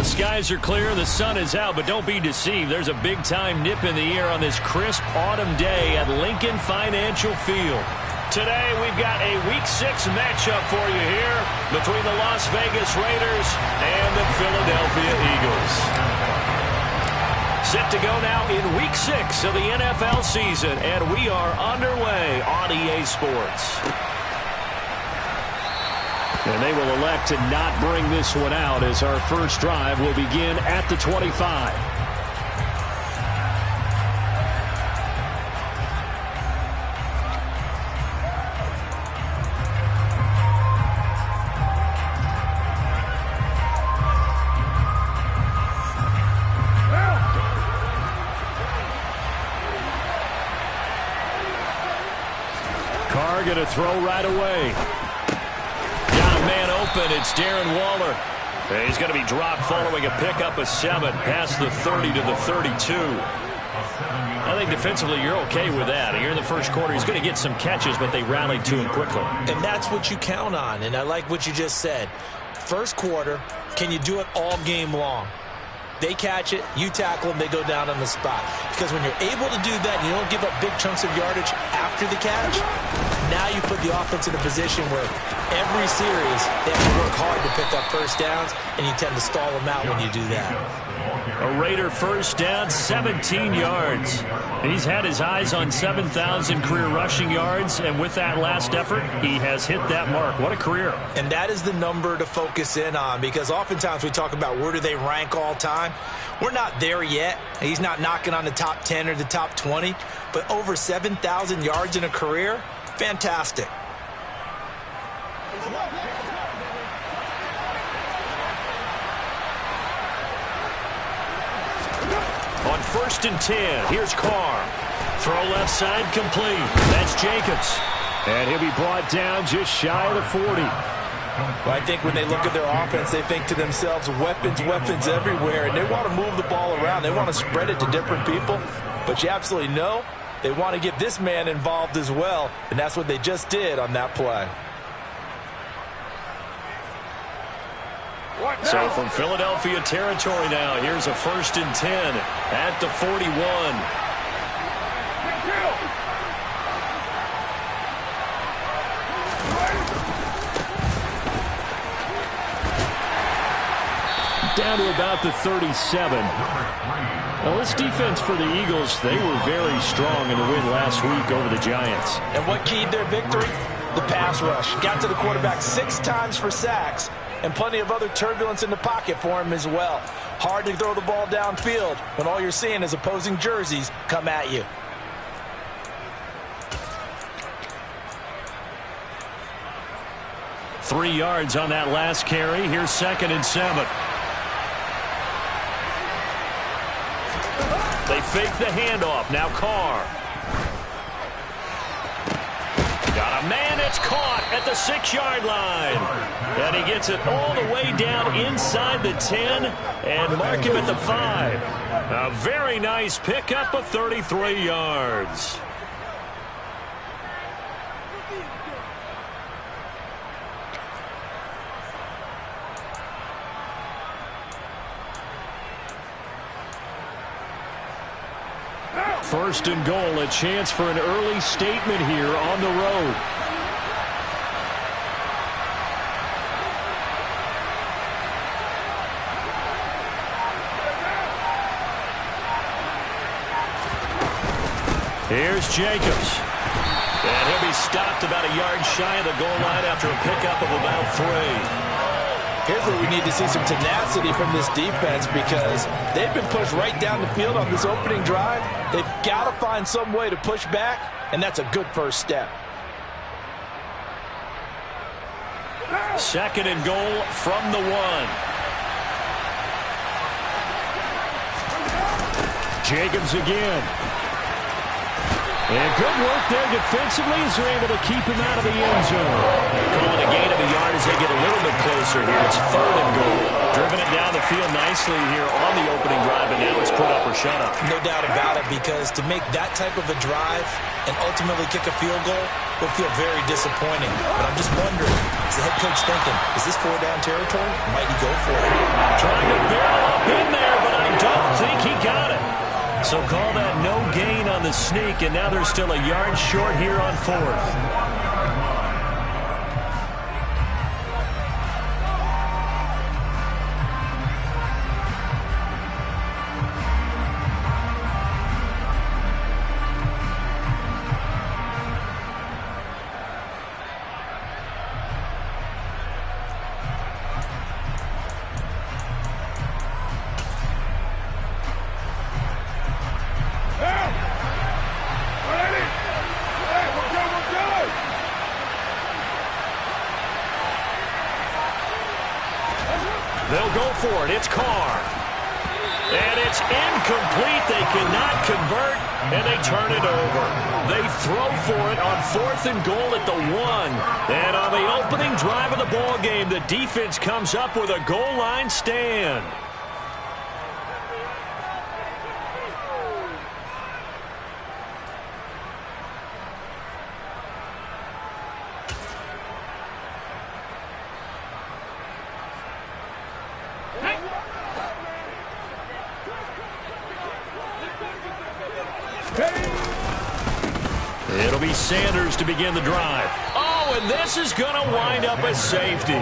the skies are clear, the sun is out, but don't be deceived. There's a big-time nip in the air on this crisp autumn day at Lincoln Financial Field. Today, we've got a Week 6 matchup for you here between the Las Vegas Raiders and the Philadelphia Eagles. Set to go now in Week 6 of the NFL season, and we are underway on EA Sports. And they will elect to not bring this one out as our first drive will begin at the 25. Carr going to throw right away. Man open, it's Darren Waller. He's going to be dropped following a pickup of 7 past the 30 to the 32. I think defensively you're okay with that. Here in the first quarter, he's going to get some catches, but they rallied to him quickly. And that's what you count on, and I like what you just said. First quarter, can you do it all game long? They catch it, you tackle them, they go down on the spot. Because when you're able to do that, and you don't give up big chunks of yardage after the catch, now you put the offense in a position where every series they have to work hard to pick up first downs, and you tend to stall them out when you do that. A Raider first down, 17 yards. He's had his eyes on 7,000 career rushing yards, and with that last effort, he has hit that mark. What a career. And that is the number to focus in on, because oftentimes we talk about where do they rank all time. We're not there yet. He's not knocking on the top 10 or the top 20, but over 7,000 yards in a career, fantastic. On 1st and 10, here's Carr. Throw left side complete. That's Jacobs. And he'll be brought down just shy of the 40. Well, I think when they look at their offense, they think to themselves, weapons, weapons everywhere, and they want to move the ball around. They want to spread it to different people, but you absolutely know they want to get this man involved as well, and that's what they just did on that play. So from Philadelphia territory now, here's a 1st and 10 at the 41. Down to about the 37. Well, this defense for the Eagles, they were very strong in the win last week over the Giants. And what keyed their victory? The pass rush. Got to the quarterback 6 times for sacks, and plenty of other turbulence in the pocket for him as well. Hard to throw the ball downfield when all you're seeing is opposing jerseys come at you. Three yards on that last carry. Here's 2nd and 7. They fake the handoff. Now Carr. Got a man. It's caught at the 6-yard line. And he gets it all the way down inside the 10 and mark him at the 5. A very nice pickup of 33 yards. First and goal, a chance for an early statement here on the road. Here's Jacobs. And he'll be stopped about a yard shy of the goal line after a pickup of about 3. Here's where we need to see some tenacity from this defense, because they've been pushed right down the field on this opening drive. They've got to find some way to push back, and that's a good first step. 2nd and goal from the 1. Jacobs again. And good work there defensively as they're able to keep him out of the end zone. Calling a gain of a yard as they get a little bit closer. closer here. It's 3rd and goal. Driven it down the field nicely here on the opening drive, and now it's put up or shut up. No doubt about it, because to make that type of a drive and ultimately kick a field goal will feel very disappointing. But I'm just wondering, is the head coach thinking, is this 4-down territory? Might he go for it? Trying to barrel up in there, but I don't think he got it. So call that no gain on the sneak, and now they're still a yard short here on 4th. They'll go for it. It's Carr. And it's incomplete. They cannot convert, and they turn it over. They throw for it on 4th and goal at the 1. And on the opening drive of the ball game, the defense comes up with a goal line stand. It'll be Sanders to begin the drive. Oh, and this is going to wind up as safety.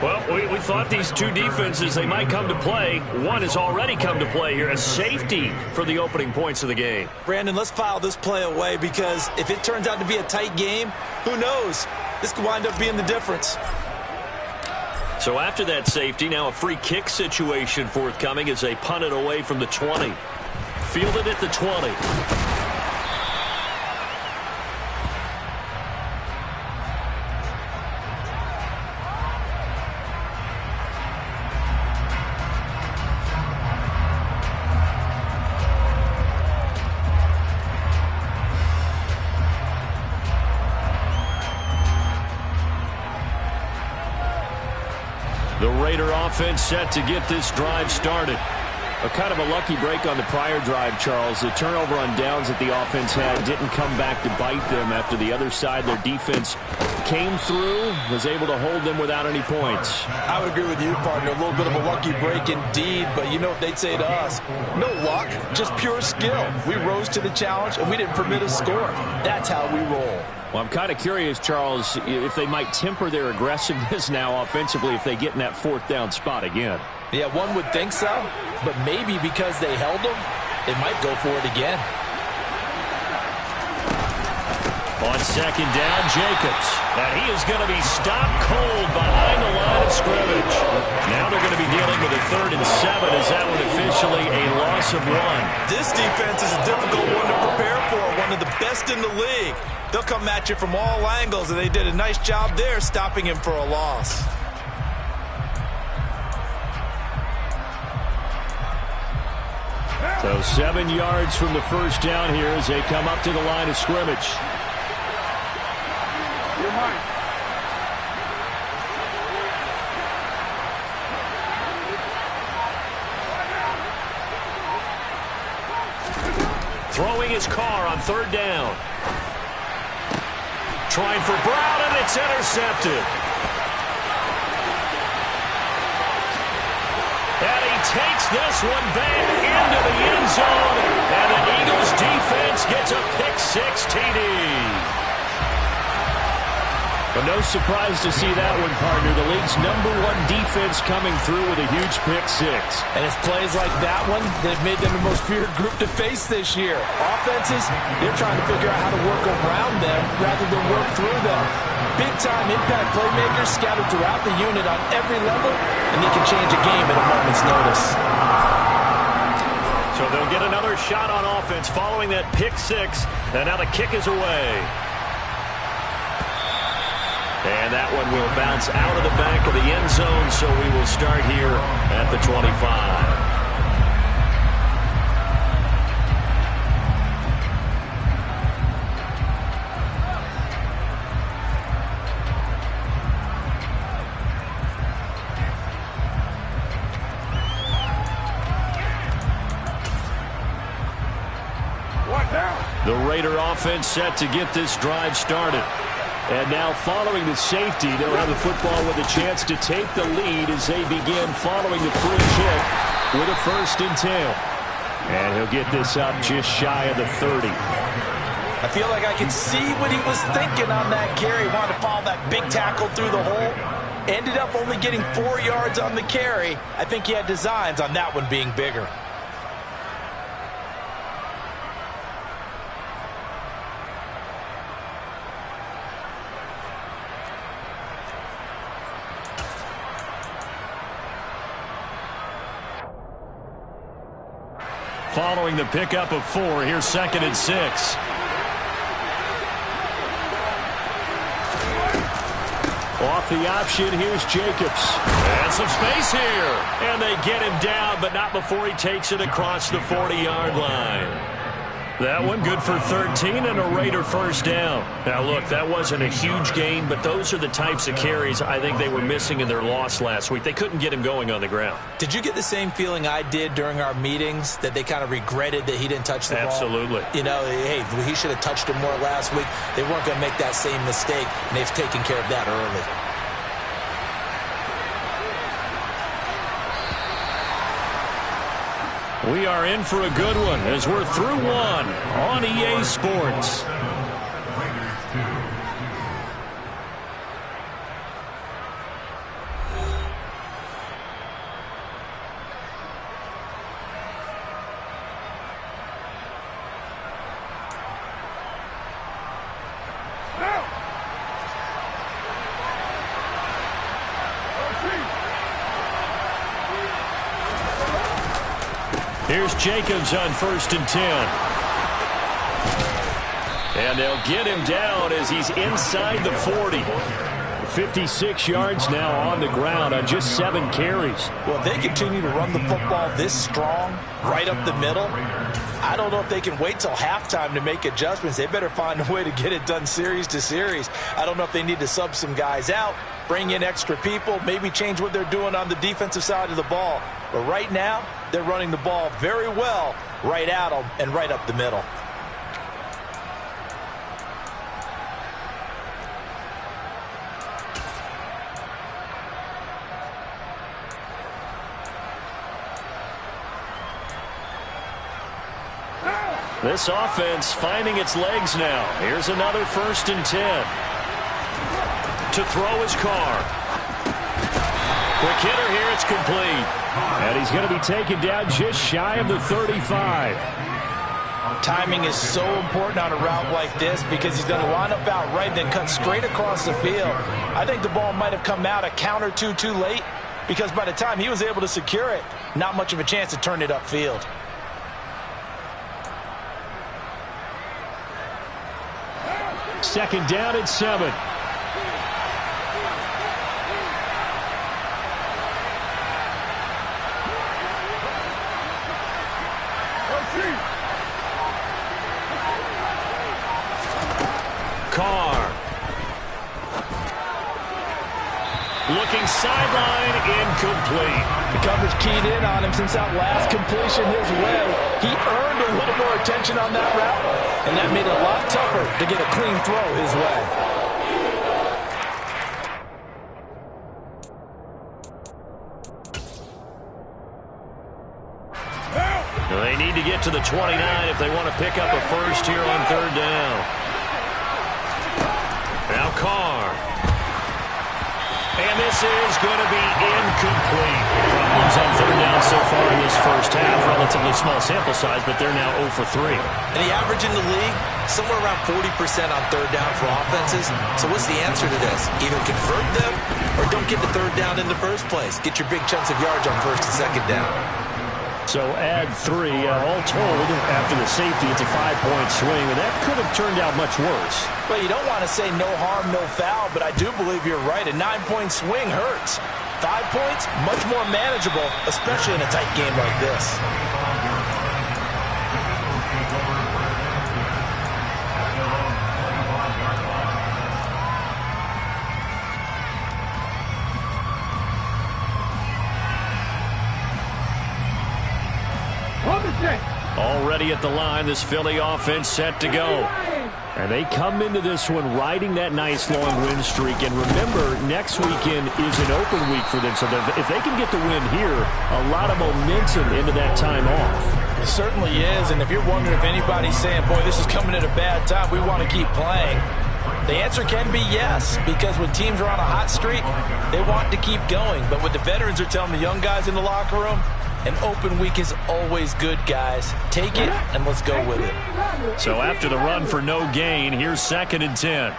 Well, we thought these two defenses, they might come to play. One has already come to play here, a safety for the opening points of the game. Brandon, let's file this play away, because if it turns out to be a tight game, who knows? This could wind up being the difference. So after that safety, now a free kick situation forthcoming as they punt it away from the 20. Fielded at the 20. The Raider offense set to get this drive started. A kind of a lucky break on the prior drive, Charles. The turnover on downs that the offense had didn't come back to bite them after the other side. Their defense came through, was able to hold them without any points. I would agree with you, partner. A little bit of a lucky break indeed, but you know what they'd say to us? No luck, just pure skill. We rose to the challenge, and we didn't permit a score. That's how we roll. Well, I'm kind of curious, Charles, if they might temper their aggressiveness now offensively if they get in that 4th down spot again. Yeah, one would think so, but maybe because they held them, they might go for it again. On 2nd down, Jacobs. And he is going to be stopped cold behind the line of scrimmage. Now they're going to be dealing with a 3rd and 7. Is that one officially a loss of 1? This defense is a difficult one to prepare for, one of the best in the league. They'll come at you from all angles, and they did a nice job there stopping him for a loss. So 7 yards from the 1st down here as they come up to the line of scrimmage. You're mine. Throwing his car on 3rd down. Trying for Brown, and it's intercepted. And he takes this one back into the end zone. And the Eagles defense gets a pick-6 TD. But no surprise to see that one, partner. The league's #1 defense coming through with a huge pick-6. And it's plays like that one that have made them the most feared group to face this year. Offenses, they're trying to figure out how to work around them rather than work through them. Big-time impact playmakers scattered throughout the unit on every level, and they can change a game at a moment's notice. So they'll get another shot on offense following that pick-6, and now the kick is away. And that one will bounce out of the back of the end zone, so we will start here at the 25. Raider offense set to get this drive started. And now following the safety, they'll have the football with a chance to take the lead as they begin following the free kick with a 1st and 10. And he'll get this up just shy of the 30. I feel like I can see what he was thinking on that carry. Wanted to follow that big tackle through the hole. Ended up only getting 4 yards on the carry. I think he had designs on that one being bigger. Following the pickup of 4, here's 2nd and 6. Off the option, here's Jacobs. And some space here. And they get him down, but not before he takes it across the 40-yard line. That one good for 13 and a Raider 1st down. Now, look, that wasn't a huge gain, but those are the types of carries I think they were missing in their loss last week. They couldn't get him going on the ground. Did you get the same feeling I did during our meetings, that they kind of regretted that he didn't touch the ball? Absolutely. You know, hey, he should have touched it more last week. They weren't going to make that same mistake, and they've taken care of that early. We are in for a good one as we're through one on EA Sports. Here's Jacobs on 1st and 10. And they'll get him down as he's inside the 40. 56 yards now on the ground on just 7 carries. Well, if they continue to run the football this strong, right up the middle, I don't know if they can wait till halftime to make adjustments. They better find a way to get it done series to series. I don't know if they need to sub some guys out, bring in extra people, maybe change what they're doing on the defensive side of the ball. But right now, they're running the ball very well right at them and right up the middle. This offense finding its legs now. Here's another 1st and 10. To throw his Carr. Quick hitter here, it's complete. And he's going to be taken down just shy of the 35. Timing is so important on a route like this because he's going to line up out right, then cut straight across the field. I think the ball might have come out a count or two too late because by the time he was able to secure it, not much of a chance to turn it upfield. Second down and 7. Carr. Looking sideline, incomplete. The coverage keyed in on him since that last completion his way. He earned a little more attention on that route, and that made it a lot tougher to get a clean throw his way. They need to get to the 29 if they want to pick up a 1st here on 3rd down. Now Carr. And this is going to be incomplete. Problems on 3rd down so far in this first half. Relatively small sample size, but they're now 0 for 3. And the average in the league, somewhere around 40% on 3rd down for offenses. So what's the answer to this? Either convert them or don't get the 3rd down in the first place. Get your big chunks of yards on 1st and 2nd down. So add 3. All told, after the safety, it's a 5-point swing, and that could have turned out much worse. Well, you don't want to say no harm, no foul, but I do believe you're right. A 9-point swing hurts. 5 points, much more manageable, especially in a tight game like this. Already at the line, this Philly offense set to go. And they come into this one riding that nice long win streak. And remember, next weekend is an open week for them. So if they can get the win here, a lot of momentum into that time off. It certainly is. And if you're wondering if anybody's saying, boy, this is coming at a bad time, we want to keep playing, the answer can be yes, because when teams are on a hot streak, they want to keep going. But what the veterans are telling the young guys in the locker room, an open week is always good, guys. Take it, and let's go with it. So after the run for no gain, here's 2nd and 10.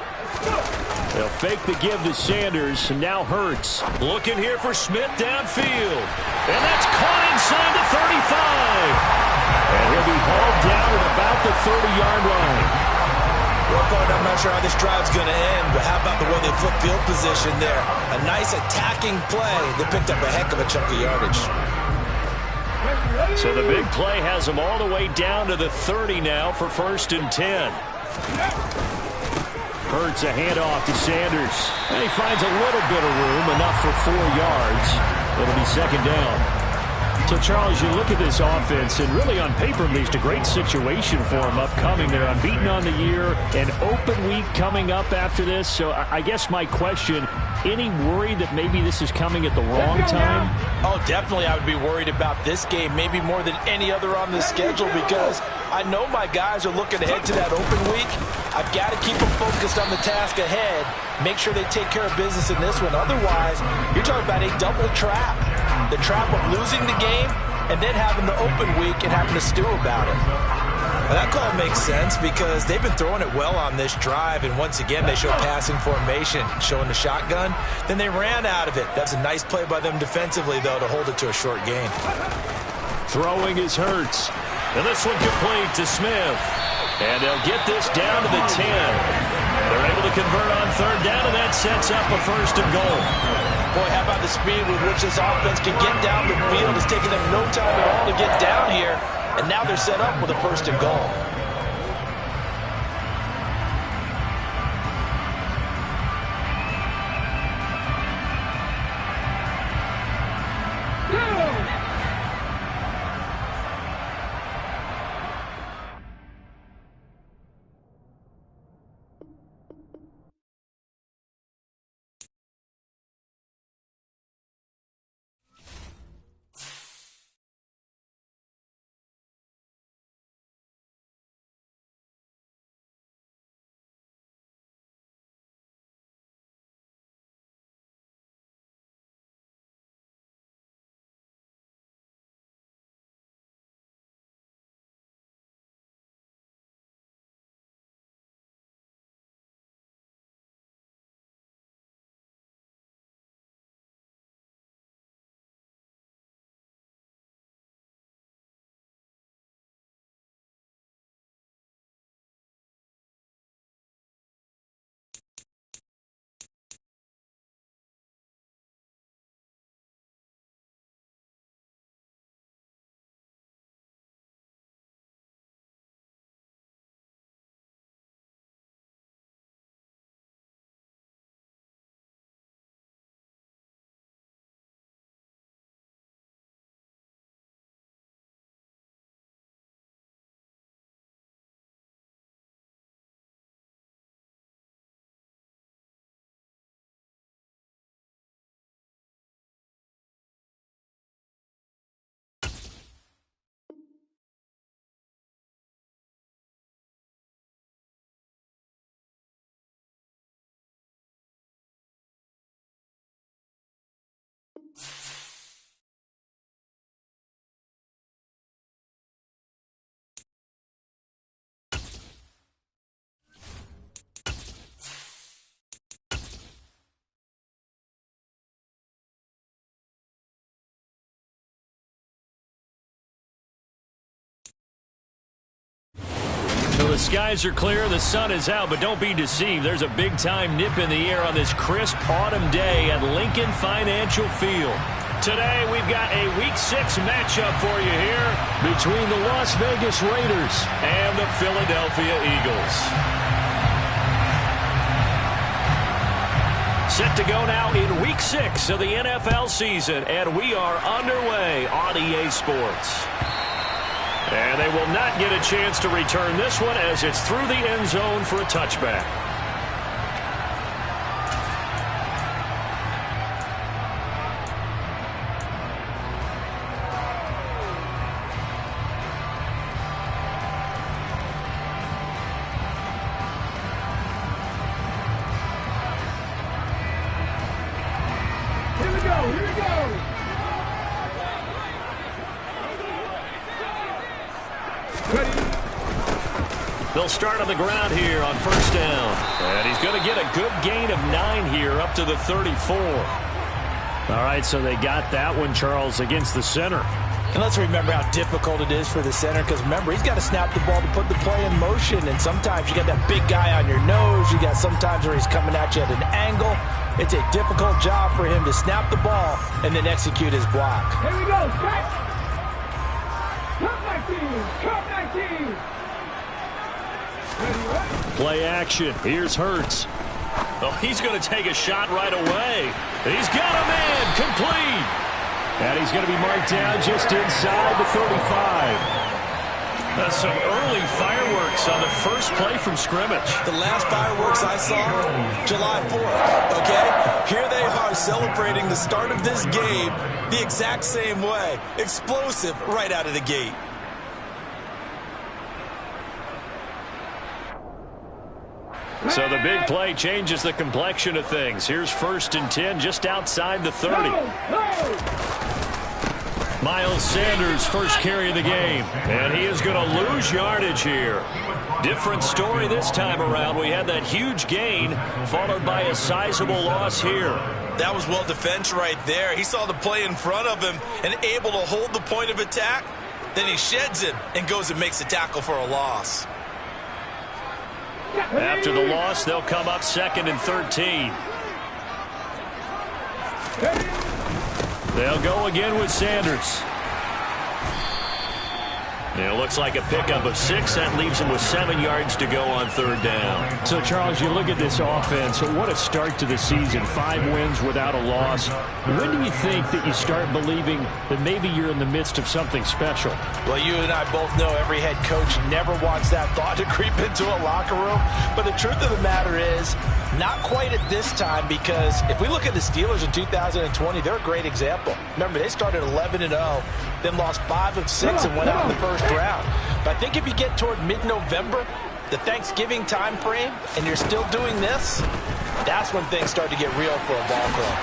They'll fake the give to Sanders, and now Hurts. Looking here for Smith downfield. And that's caught inside the 35. And he'll be hauled down at about the 30-yard line. I'm not sure how this drive's going to end, but how about the way they flip field position there? A nice attacking play. They picked up a heck of a chunk of yardage. So the big play has them all the way down to the 30 now for 1st and 10. Hurts a handoff to Sanders. And he finds a little bit of room, enough for 4 yards. It'll be 2nd down. So, Charles, you look at this offense, and really on paper, at least, a great situation for them upcoming. They're unbeaten on the year, an open week coming up after this. So I guess my question, any worry that maybe this is coming at the wrong time? Oh, definitely I would be worried about this game, maybe more than any other on this schedule, because I know my guys are looking ahead to that open week. I've got to keep them focused on the task ahead, make sure they take care of business in this one. Otherwise, you're talking about a double trap. The trap of losing the game and then having the open week and having to stew about it. Well, that call makes sense because they've been throwing it well on this drive, and once again they show passing formation, showing the shotgun. Then they ran out of it. That's a nice play by them defensively, though, to hold it to a short gain. Throwing is Hurts. And this one complete to Smith. And they'll get this down to the 10. They're able to convert on 3rd down, and that sets up a 1st and goal. Boy, how about the speed with which this offense can get down the field? It's taking them no time at all to get down here. And now they're set up with a 1st and goal. So the skies are clear, the sun is out, but don't be deceived. There's a big-time nip in the air on this crisp autumn day at Lincoln Financial Field. Today, we've got a Week 6 matchup for you here between the Las Vegas Raiders and the Philadelphia Eagles. Set to go now in Week 6 of the NFL season, and we are underway on EA Sports. And they will not get a chance to return this one as it's through the end zone for a touchback. They'll start on the ground here on first down. And he's going to get a good gain of 9 here up to the 34. All right, so they got that one, Charles, against the center. And let's remember how difficult it is for the center, because remember, he's got to snap the ball to put the play in motion, and sometimes you got that big guy on your nose. You got sometimes where he's coming at you at an angle. It's a difficult job for him to snap the ball and then execute his block. Here we go, stretch. Come 19, come 19. Play action. Here's Hurts. Oh, he's going to take a shot right away. He's got a man complete. And he's going to be marked down just inside the 35. Some early fireworks on the first play from scrimmage. The last fireworks I saw, July 4th, okay? Here they are celebrating the start of this game the exact same way. Explosive right out of the gate. So the big play changes the complexion of things. Here's 1st and 10 just outside the 30. Miles Sanders first carry of the game. And he is going to lose yardage here. Different story this time around. We had that huge gain followed by a sizable loss here. That was well defense right there. He saw the play in front of him and able to hold the point of attack. Then he sheds him and goes and makes a tackle for a loss. After the loss, they'll come up 2nd and 13. They'll go again with Sanders. It looks like a pickup of 6. That leaves him with 7 yards to go on 3rd down. So, Charles, you look at this offense. What a start to the season. 5 wins without a loss. When do you think that you start believing that maybe you're in the midst of something special? Well, you and I both know every head coach never wants that thought to creep into a locker room. But the truth of the matter is, not quite at this time, because if we look at the Steelers in 2020, they're a great example. Remember, they started 11-0, then lost 5 of 6 and went out in the first round. But I think if you get toward mid-November, the Thanksgiving time frame, and you're still doing this, that's when things start to get real for a ball club.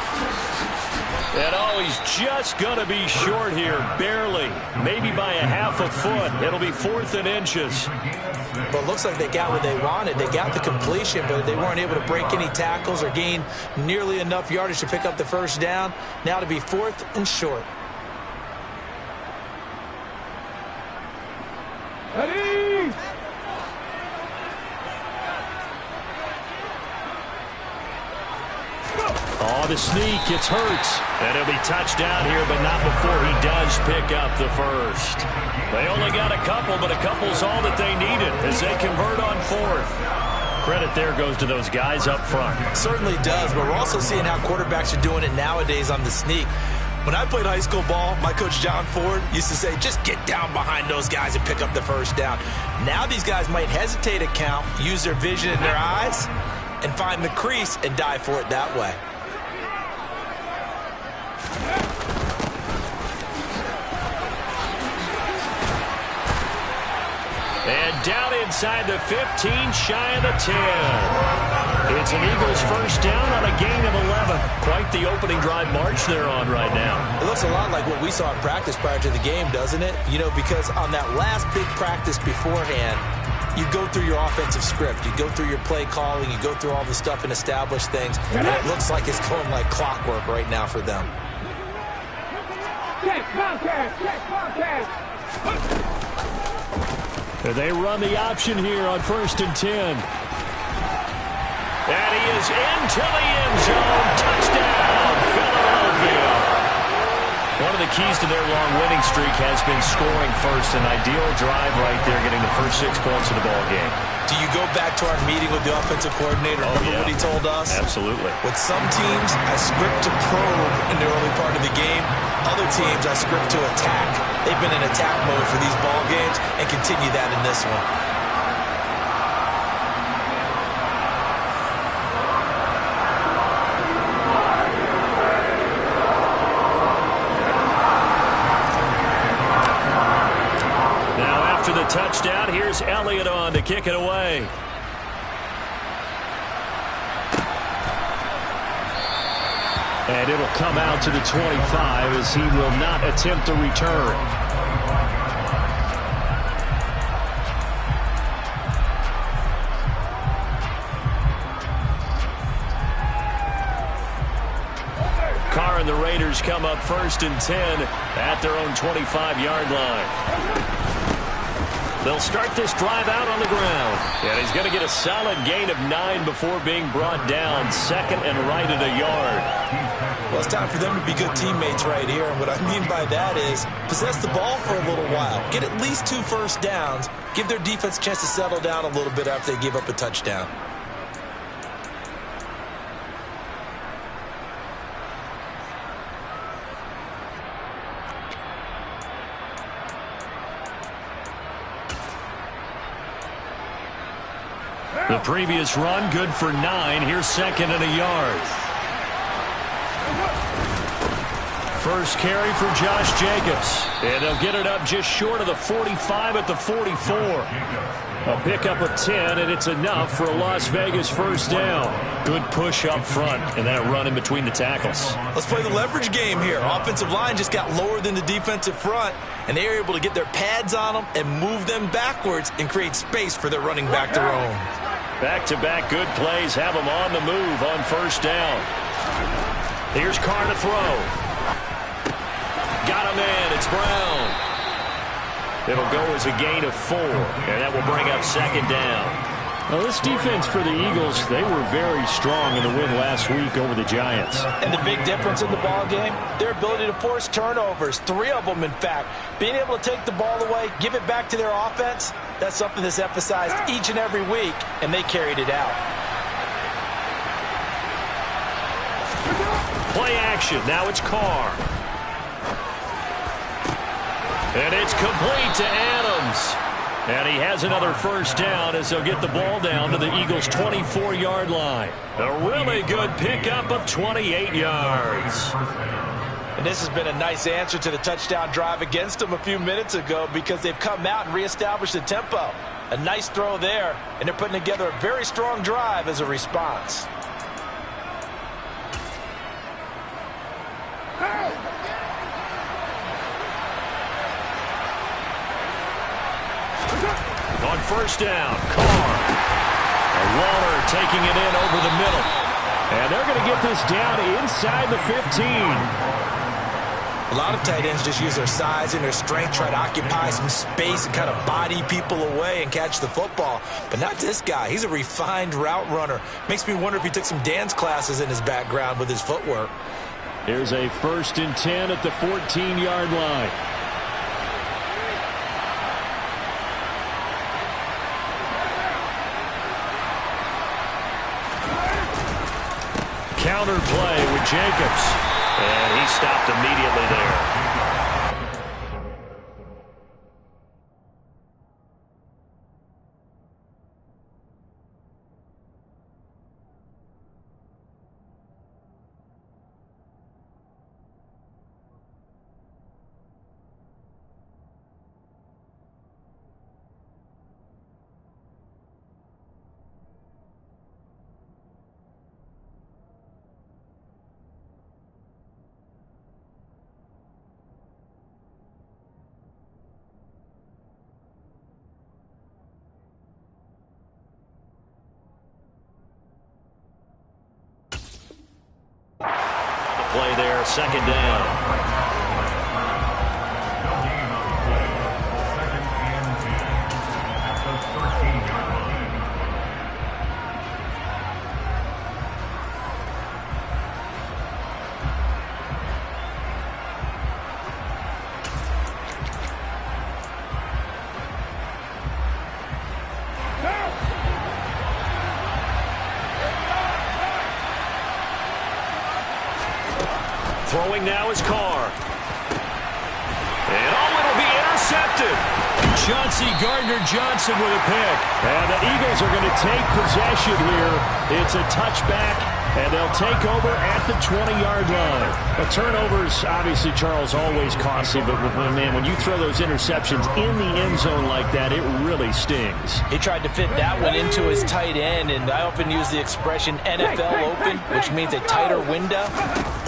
And oh, he's just going to be short here, barely, maybe by a half a foot. It'll be 4th and inches. But it looks like they got what they wanted. They got the completion, but they weren't able to break any tackles or gain nearly enough yardage to pick up the first down. Now to be 4th and short. Ready? Oh, the sneak. It's Hurts. And it'll be touchdown here, but not before he does pick up the first. They only got a couple, but a couple's all that they needed as they convert on 4th. Credit there goes to those guys up front. Certainly does, but we're also seeing how quarterbacks are doing it nowadays on the sneak. When I played high school ball, my coach John Ford used to say, just get down behind those guys and pick up the first down. Now these guys might hesitate a count, use their vision in their eyes, and find the crease and dive for it that way. And down inside the 15, shy of the 10. It's an Eagles first down on a gain of 11. Quite the opening drive march they're on right now. It looks a lot like what we saw in practice prior to the game, doesn't it? You know, because on that last big practice beforehand, you go through your offensive script. You go through your play calling. You go through all the stuff and establish things. And it looks like it's going like clockwork right now for them. Check, Bobcat, check, Bobcat. They run the option here on 1st and 10. And he is into the end zone. Touchdown, Philadelphia. One of the keys to their long winning streak has been scoring first. An ideal drive right there, getting the first 6 points of the ball game. Do you go back to our meeting with the offensive coordinator? Remember what he told us? Absolutely. With some teams, a script to probe in the early part of the game. Other teams are scripted to attack. They've been in attack mode for these ball games and continue that in this one. Now after the touchdown, here's Elliott on to kick it away. And it'll come out to the 25 as he will not attempt a return. Carr and the Raiders come up 1st and 10 at their own 25-yard line. They'll start this drive out on the ground. And he's going to get a solid gain of 9 before being brought down. 2nd and right at a yard. Well, it's time for them to be good teammates right here. And what I mean by that is possess the ball for a little while. Get at least 2 first downs. Give their defense a chance to settle down a little bit after they give up a touchdown. The previous run, good for 9. Here's 2nd and a yard. First carry for Josh Jacobs. And they'll get it up just short of the 45 at the 44. A pickup of 10, and it's enough for a Las Vegas first down. Good push up front and that run in between the tackles. Let's play the leverage game here. Offensive line just got lower than the defensive front, and they were able to get their pads on them and move them backwards and create space for their running back to roam. Back-to-back good plays have them on the move on first down. Here's Carr to throw. Got him in. It's Brown. It'll go as a gain of 4, and that will bring up 2nd down. Well, this defense for the Eagles, they were very strong in the win last week over the Giants. And the big difference in the ball game, their ability to force turnovers, 3 of them in fact. Being able to take the ball away, give it back to their offense, that's something that's emphasized each and every week, and they carried it out. Play action. Now it's Carr. And it's complete to Adams. And he has another first down as they'll get the ball down to the Eagles' 24-yard line. A really good pickup of 28 yards. And this has been a nice answer to the touchdown drive against them a few minutes ago because they've come out and reestablished the tempo. A nice throw there, and they're putting together a very strong drive as a response. On first down, Carr. Waller taking it in over the middle. And they're going to get this down inside the 15. A lot of tight ends just use their size and their strength, try to occupy some space and kind of body people away and catch the football. But not this guy. He's a refined route runner. Makes me wonder if he took some dance classes in his background with his footwork. Here's a 1st and 10 at the 14-yard line. Counter play with Jacobs. And he stopped immediately there. Play there, 2nd down. Throwing now is Carr. And it'll be intercepted. Chauncey Gardner-Johnson with a pick. And the Eagles are going to take possession here. It's a touchback, and they'll take over at the 20-yard line. The turnovers, obviously, Charles, always costly, but, man, when you throw those interceptions in the end zone like that, it really stings. He tried to fit that one into his tight end, and I often use the expression NFL open, which means a tighter window.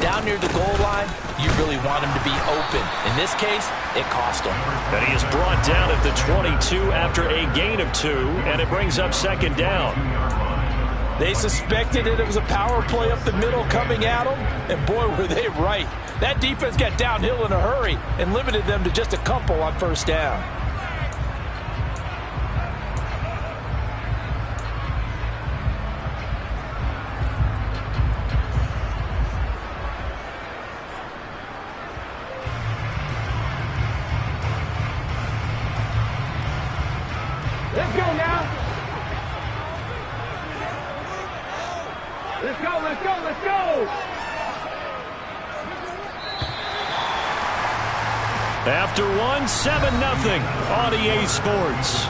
Down near the goal line, you really want him to be open. In this case, it cost him. And he is brought down at the 22 after a gain of 2, and it brings up second down. They suspected it was a power play up the middle coming at them, and boy, were they right. That defense got downhill in a hurry and limited them to just a couple on first down. Let's go now. Let's go, let's go, let's go. After one, 7-0 on EA Sports.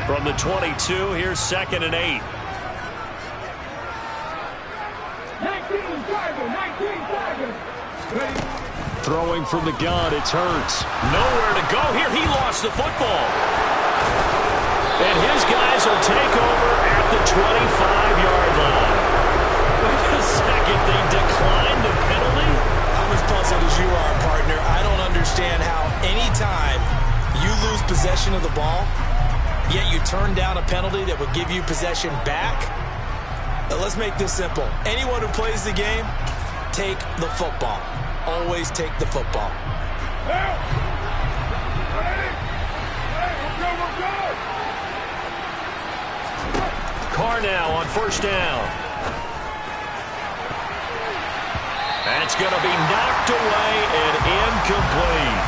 From the 22, here's 2nd and 8. 19 targets. Ready? Throwing from the gun, it's Hurts. Nowhere to go here. He lost the football. And his guys will take over at the 25-yard line. Wait a second, they declined the penalty? I'm as puzzled as you are, partner. I don't understand how any time you lose possession of the ball, yet you turn down a penalty that would give you possession back. Now, let's make this simple. Anyone who plays the game, take the football. Always take the football. Carr now on first down. That's going to be knocked away and incomplete.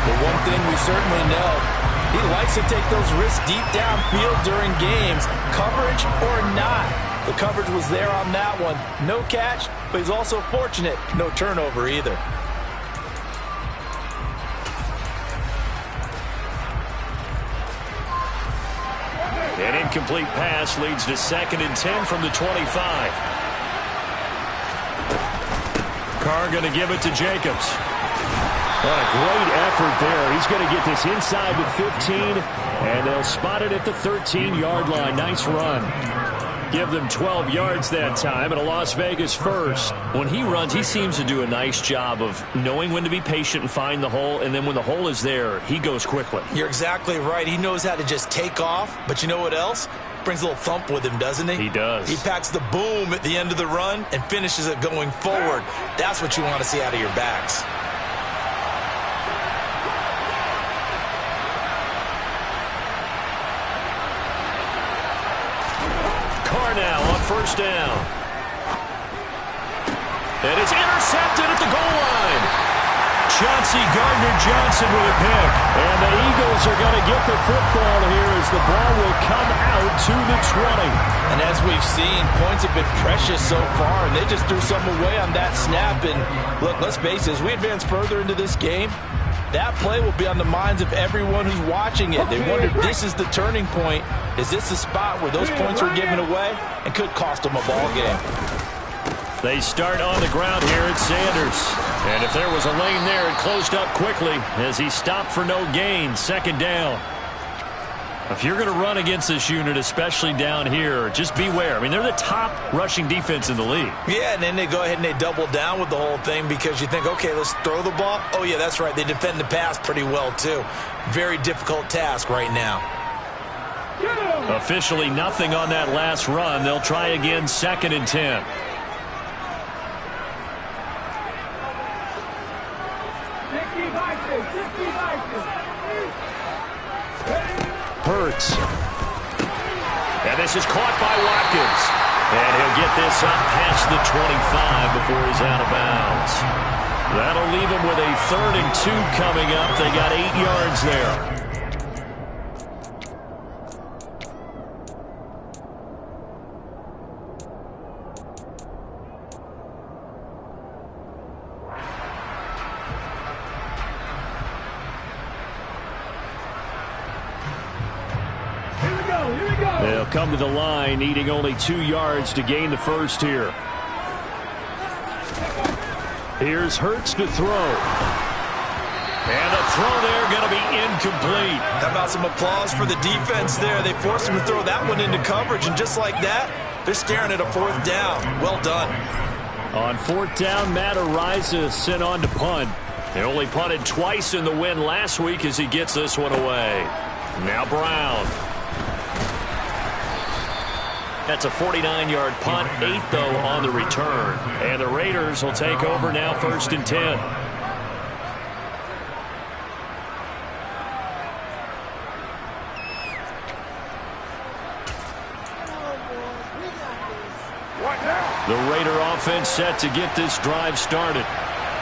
The one thing we certainly know, he likes to take those risks deep downfield during games, coverage or not. The coverage was there on that one. No catch, but he's also fortunate. No turnover either. An incomplete pass leads to 2nd and 10 from the 25. Carr going to give it to Jacobs. What a great effort there. He's going to get this inside the 15, and they'll spot it at the 13-yard line. Nice run. Give them 12 yards that time, and a Las Vegas first. When he runs, he seems to do a nice job of knowing when to be patient and find the hole, and then when the hole is there, he goes quickly. You're exactly right. He knows how to just take off, but you know what else? Brings a little thump with him, doesn't he? He does. He packs the boom at the end of the run and finishes it going forward. That's what you want to see out of your backs. Now on first down. And it's intercepted at the goal line. Chauncey Gardner-Johnson with a pick. And the Eagles are going to get the football here as the ball will come out to the 20. And as we've seen, points have been precious so far, and they just threw some away on that snap. And look, let's face it, as we advance further into this game, that play will be on the minds of everyone who's watching it. They wonder if this is the turning point. Is this the spot where those points were given away and could cost them a ball game? They start on the ground here at Sanders. And if there was a lane there, it closed up quickly as he stopped for no gain. 2nd down. If you're going to run against this unit, especially down here, just beware. I mean, they're the top rushing defense in the league. Yeah, and then they go ahead and they double down with the whole thing because you think, okay, let's throw the ball. Oh, yeah, that's right. They defend the pass pretty well, too. Very difficult task right now. Officially nothing on that last run. They'll try again, 2nd and 10. Hurts. And this is caught by Watkins. And he'll get this up past the 25 before he's out of bounds. That'll leave him with a 3rd and 2 coming up. They got 8 yards there. They'll come to the line, needing only 2 yards to gain the first here. Here's Hurts to throw. And the throw there going to be incomplete. How about some applause for the defense there? They forced him to throw that one into coverage, and just like that, they're staring at a 4th down. Well done. On 4th down, Matt Araiza sent on to punt. They only punted twice in the win last week as he gets this one away. Now Brown. That's a 49-yard punt, 8 though on the return. And the Raiders will take over now, 1st and 10. The Raider offense set to get this drive started.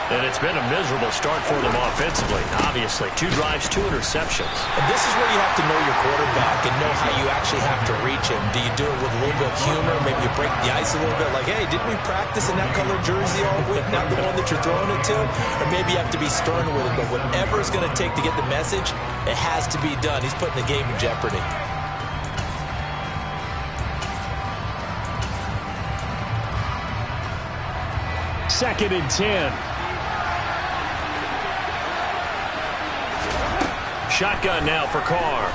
And it's been a miserable start for them offensively, obviously. 2 drives, 2 interceptions. And this is where you have to know your quarterback and know how you actually have to reach him. Do you do it with a little bit of humor? Maybe you break the ice a little bit like, hey, didn't we practice in that color jersey all week? Not the one that you're throwing it to? Or maybe you have to be stern with it. But whatever it's going to take to get the message, it has to be done. He's putting the game in jeopardy. Second and 10. Shotgun now for Carr.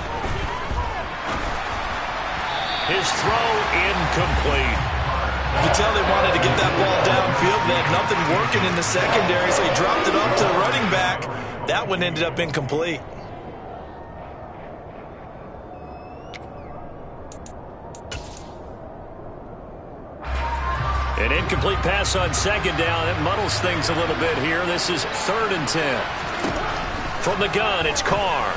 His throw incomplete. You can tell they wanted to get that ball downfield. They had nothing working in the secondary, so he dropped it off to the running back. That one ended up incomplete. An incomplete pass on 2nd down. It muddles things a little bit here. This is 3rd and 10. From the gun, it's Carr.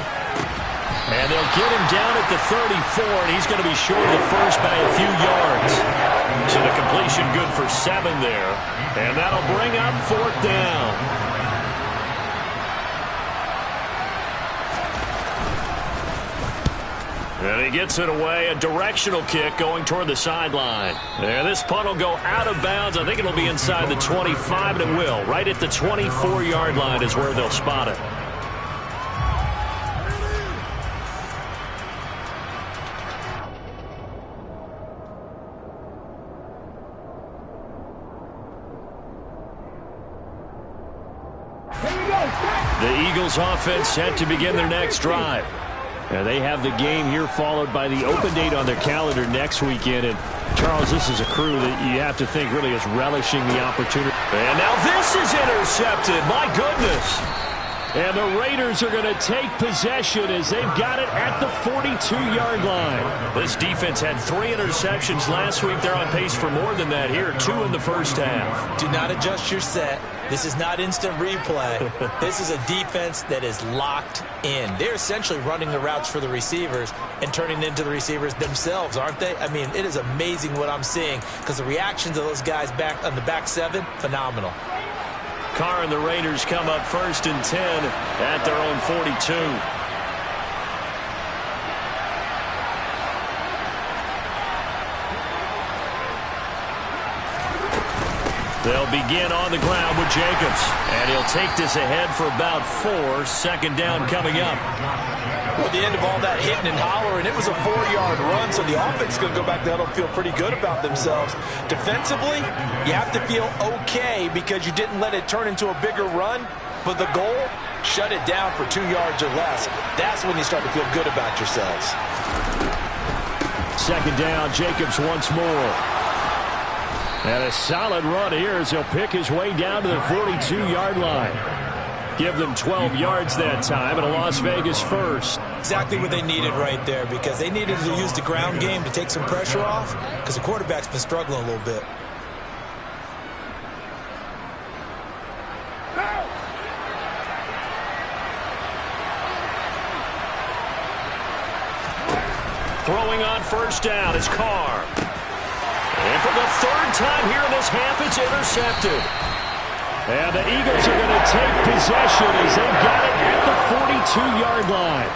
And they'll get him down at the 34, and he's going to be short of the first by a few yards. So the completion good for 7 there. And that'll bring up 4th down. And he gets it away, a directional kick going toward the sideline. And this punt will go out of bounds. I think it'll be inside the 25, and it will. Right at the 24-yard line is where they'll spot it. The Eagles offense set to begin their next drive. They have the game here followed by the open date on their calendar next weekend. And, Charles, this is a crew that you have to think really is relishing the opportunity. And now this is intercepted. My goodness. And the Raiders are going to take possession as they've got it at the 42-yard line. This defense had 3 interceptions last week. They're on pace for more than that here. 2 in the first half. Do not adjust your set. This is not instant replay. This is a defense that is locked in. They're essentially running the routes for the receivers and turning into the receivers themselves, aren't they? I mean, it is amazing what I'm seeing because the reactions of those guys back on the back 7, phenomenal. Carr and the Raiders come up 1st and 10 at their own 42. They'll begin on the ground with Jacobs. And he'll take this ahead for about 4. 2nd down coming up. Well, at the end of all that hitting and hollering, it was a 4-yard run, so the offense is going to go back there and feel pretty good about themselves. Defensively, you have to feel okay because you didn't let it turn into a bigger run, but the goal, shut it down for 2 yards or less. That's when you start to feel good about yourselves. 2nd down, Jacobs once more. And a solid run here as he'll pick his way down to the 42-yard line. Give them 12 yards that time and a Las Vegas first. Exactly what they needed right there because they needed to use the ground game to take some pressure off because the quarterback's been struggling a little bit. Throwing on first down is Carr. And for the third time here in this half, it's intercepted. And the Eagles are going to take possession as they've got it at the 42-yard line.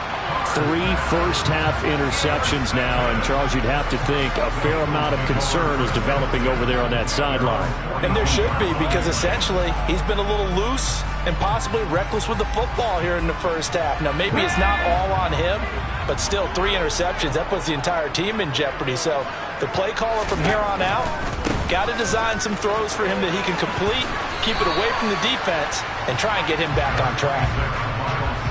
3 first-half interceptions now, and Charles, you'd have to think a fair amount of concern is developing over there on that sideline. And there should be, because essentially he's been a little loose and possibly reckless with the football here in the first half. Now, maybe it's not all on him, but still 3 interceptions. That puts the entire team in jeopardy. So the play caller from here on out got to design some throws for him that he can complete, keep it away from the defense, and try and get him back on track.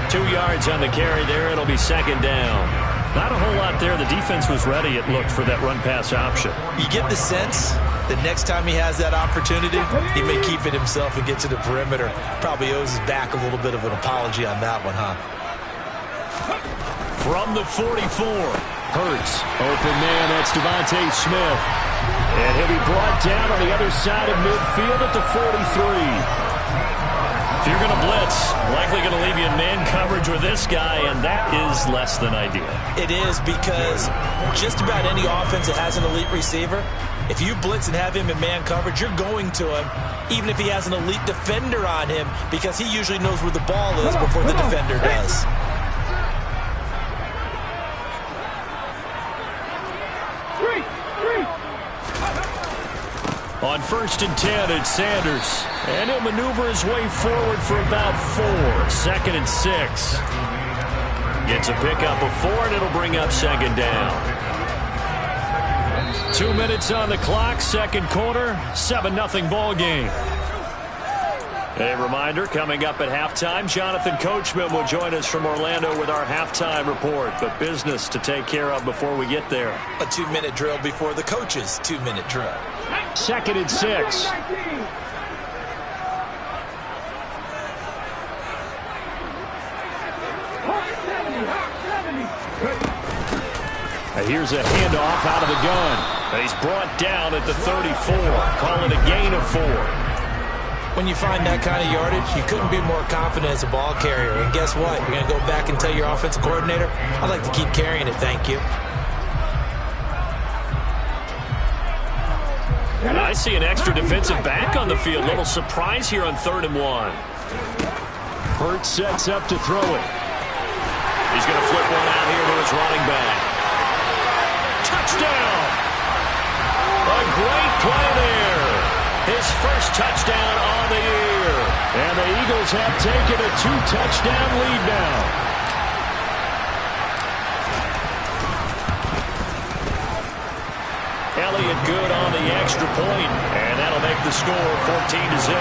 2 yards on the carry there. It'll be second down. Not a whole lot there. The defense was ready, it looked, for that run-pass option. You get the sense that next time he has that opportunity, he may keep it himself and get to the perimeter. Probably owes his back a little bit of an apology on that one, huh? From the 44. Hurts. Open man, that's Devontae Smith. And he'll be brought down on the other side of midfield at the 43. If you're going to blitz, likely going to leave you in man coverage with this guy, and that is less than ideal. It is, because just about any offense that has an elite receiver, if you blitz and have him in man coverage, you're going to him, even if he has an elite defender on him, because he usually knows where the ball is before the defender does. On 1st and 10, it's Sanders. And he'll maneuver his way forward for about 4. 2nd and 6. Gets a pickup of 4, and it'll bring up second down. 2 minutes on the clock, second quarter, 7-0 ball game. A reminder, coming up at halftime, Jonathan Coachman will join us from Orlando with our halftime report. But business to take care of before we get there. A 2-minute drill before the coach's 2-minute drill. 2nd and 6. Here's a handoff out of the gun. And he's brought down at the 34. Call it a gain of 4. When you find that kind of yardage, you couldn't be more confident as a ball carrier. And guess what? You're going to go back and tell your offensive coordinator, I'd like to keep carrying it, thank you. I see an extra defensive back on the field. Little surprise here on 3rd and 1. Hurts sets up to throw it. He's going to flip one out here to his running back. Touchdown! A great play there. His first touchdown on the year. And the Eagles have taken a 2-touchdown lead now. Elliott good on the extra point, and that'll make the score 14-0.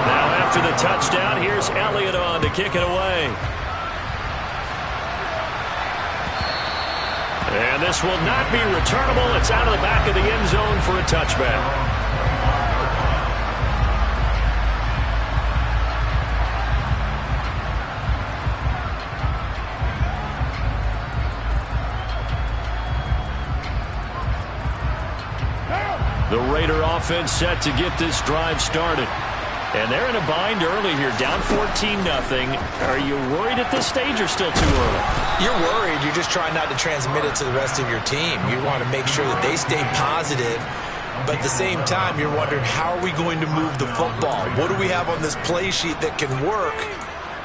Now after the touchdown, here's Elliott on to kick it away. And this will not be returnable. It's out of the back of the end zone for a touchback. The Raider offense set to get this drive started. And they're in a bind early here, down 14-0. Are you worried at this stage or still too early? You're worried. You're just trying not to transmit it to the rest of your team. You want to make sure that they stay positive. But at the same time, you're wondering, how are we going to move the football? What do we have on this play sheet that can work?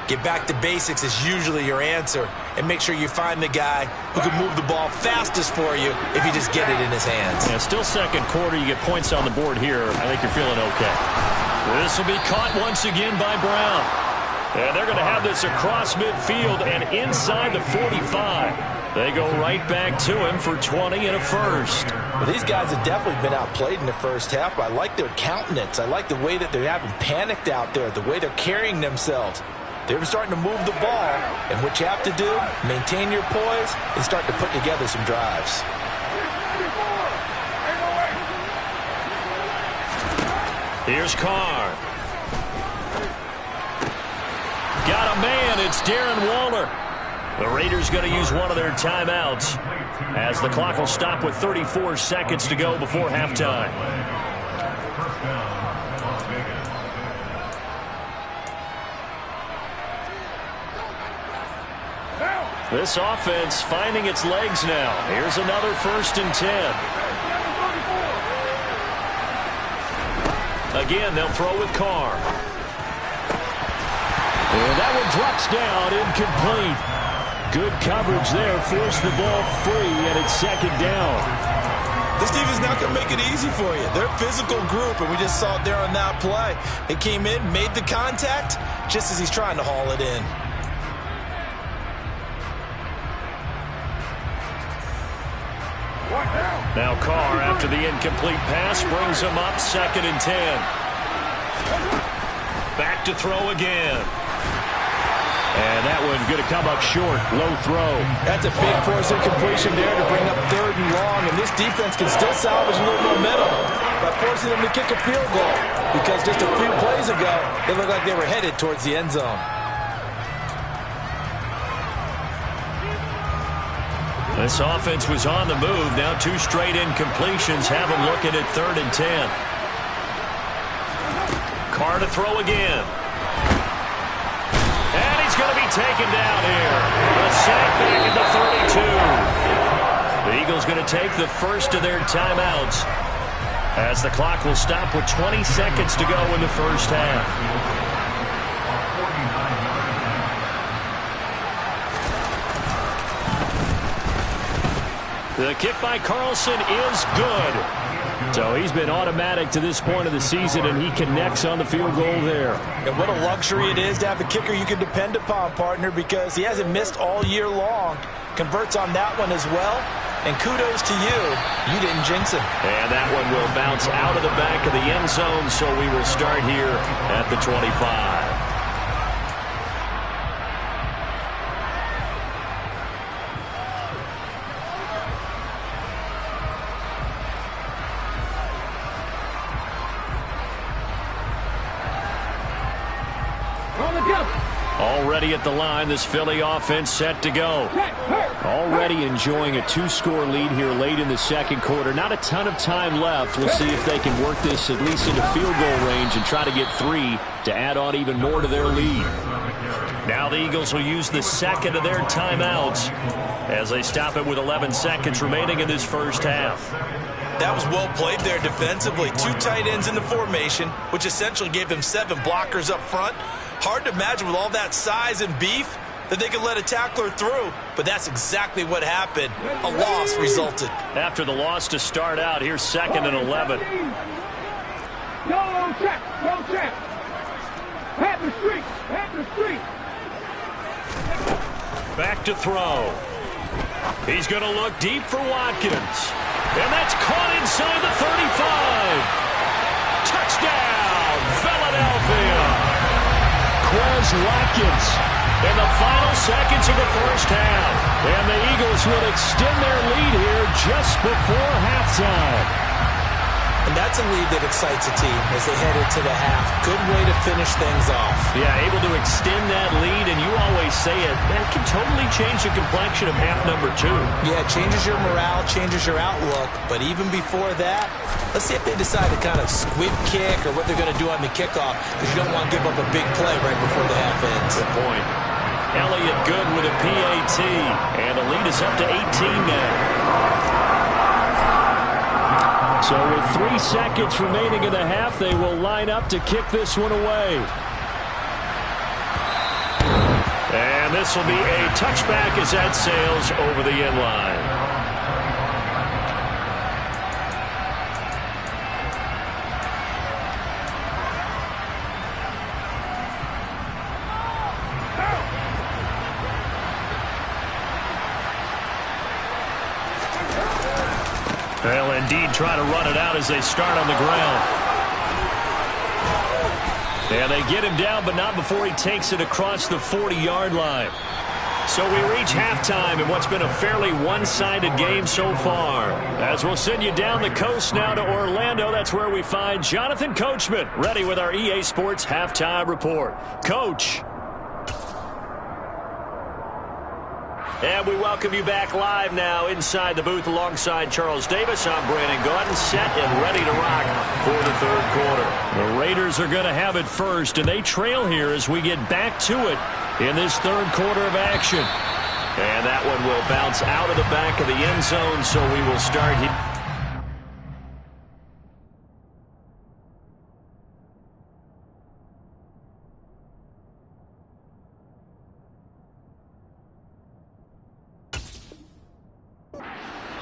Get back to basics is usually your answer. And make sure you find the guy who can move the ball fastest for you if you just get it in his hands. Yeah, still second quarter. You get points on the board here. I think you're feeling okay. This will be caught once again by Brown. And they're going to have this across midfield and inside the 45. They go right back to him for 20 and a first. Well, these guys have definitely been outplayed in the first half. I like their countenance. I like the way that they haven't panicked out there, the way they're carrying themselves. They're starting to move the ball, and what you have to do, maintain your poise and start to put together some drives. Here's Carr. Got a man. It's Darren Waller. The Raiders going to use one of their timeouts as the clock will stop with 34 seconds to go before halftime. This offense finding its legs now. Here's another 1st and 10. Again, they'll throw with Carr. And that one drops down, incomplete. Good coverage there, forced the ball free, and it's 2nd down. This defense not going to make it easy for you. They're a physical group, and we just saw it there on that play. They came in, made the contact, just as he's trying to haul it in. Now Carr, after the incomplete pass, brings him up 2nd and 10. Back to throw again. And that one's going to come up short. Low throw. That's a big force incompletion there to bring up 3rd and long. And this defense can still salvage a little momentum by forcing them to kick a field goal. Because just a few plays ago, they looked like they were headed towards the end zone. This offense was on the move. Now 2 straight incompletions have them looking at 3rd and 10. Carr to throw again. And he's going to be taken down here. A sack back at the 32. The Eagles going to take the first of their timeouts as the clock will stop with 20 seconds to go in the first half. The kick by Carlson is good. So he's been automatic to this point of the season, and he connects on the field goal there. And what a luxury it is to have a kicker you can depend upon, partner, because he hasn't missed all year long. Converts on that one as well. And kudos to you. You didn't jinx him. And that one will bounce out of the back of the end zone, so we will start here at the 25. Already at the line, this Philly offense set to go. Already enjoying a 2-score lead here late in the 2nd quarter. Not a ton of time left. We'll see if they can work this at least into field goal range and try to get 3 to add on even more to their lead. Now the Eagles will use the 2nd of their timeouts as they stop it with 11 seconds remaining in this first half. That was well played there defensively. 2 tight ends in the formation, which essentially gave them 7 blockers up front. Hard to imagine with all that size and beef that they could let a tackler through, but that's exactly what happened. A loss resulted. After the loss to start out, here's 2nd and 11. No check, no check. Have the street, have the street. Back to throw. He's going to look deep for Watkins. And that's caught inside the 35. Touchdown, Philadelphia. Quez Watkins In the final seconds of the first half. And the Eagles will extend their lead here just before halftime. And that's a lead that excites a team as they head into the half. Good way to finish things off. Yeah, able to extend that lead, and you always say it, that can totally change the complexion of half number 2. Yeah, it changes your morale, changes your outlook. But even before that, let's see if they decide to kind of squib kick or what they're going to do on the kickoff, because you don't want to give up a big play right before the half ends. Good point. Elliott good with a PAT, and the lead is up to 18 now. So with 3 seconds remaining in the half, they will line up to kick this one away. And this will be a touchback as that sails over the end line. They'll indeed try to run it out as they start on the ground. And they get him down, but not before he takes it across the 40-yard line. So we reach halftime in what's been a fairly one-sided game so far. As we'll send you down the coast now to Orlando, that's where we find Jonathan Coachman, ready with our EA Sports Halftime Report. Coach. And we welcome you back live now inside the booth alongside Charles Davis. I'm Brandon Gordon, set and ready to rock for the third quarter. The Raiders are going to have it first, and they trail here as we get back to it in this third quarter of action. And that one will bounce out of the back of the end zone, so we will start here.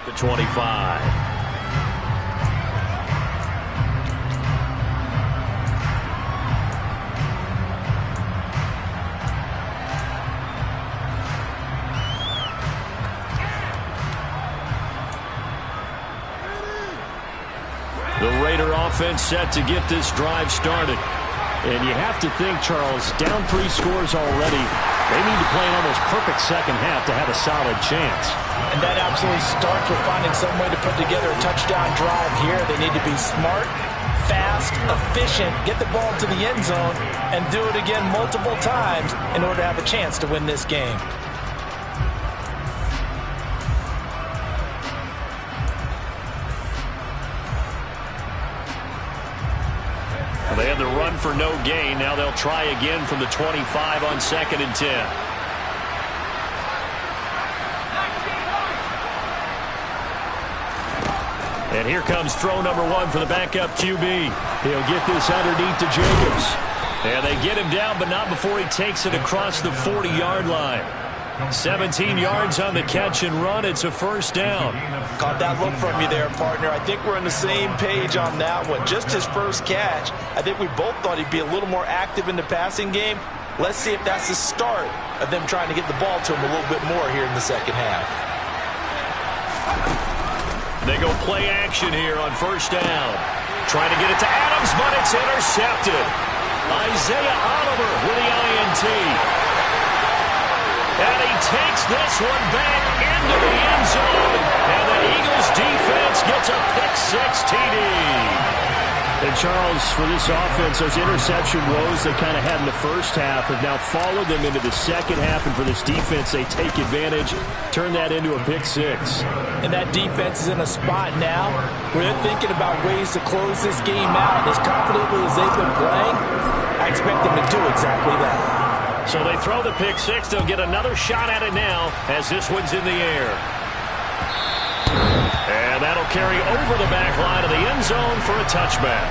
The 25. The Raider offense set to get this drive started. And you have to think, Charles, down 3 scores already. They need to play an almost perfect second half to have a solid chance. And that absolutely starts with finding some way to put together a touchdown drive here. They need to be smart, fast, efficient, get the ball to the end zone, and do it again multiple times in order to have a chance to win this game. They had the run for no gain. Now they'll try again from the 25 on 2nd and 10. And here comes throw number 1 for the backup QB. He'll get this underneath to Jacobs. And they get him down, but not before he takes it across the 40-yard line. 17 yards on the catch and run. It's a first down. Caught that look from you there, partner. I think we're on the same page on that one. Just his first catch. I think we both thought he'd be a little more active in the passing game. Let's see if that's the start of them trying to get the ball to him a little bit more here in the second half. They go play action here on first down. Trying to get it to Adams, but it's intercepted. Isaiah Oliver with the INT. And he takes this one back into the end zone. And the Eagles defense gets a pick-6 TD. And Charles, for this offense, those interception woes they kind of had in the first half have now followed them into the second half. And for this defense, they take advantage, turn that into a pick-6. And that defense is in a spot now where they're thinking about ways to close this game out. As confidently as they've been playing, I expect them to do exactly that. So they throw the pick-6. They'll get another shot at it now as this one's in the air. And that'll carry over the back line of the end zone for a touchback.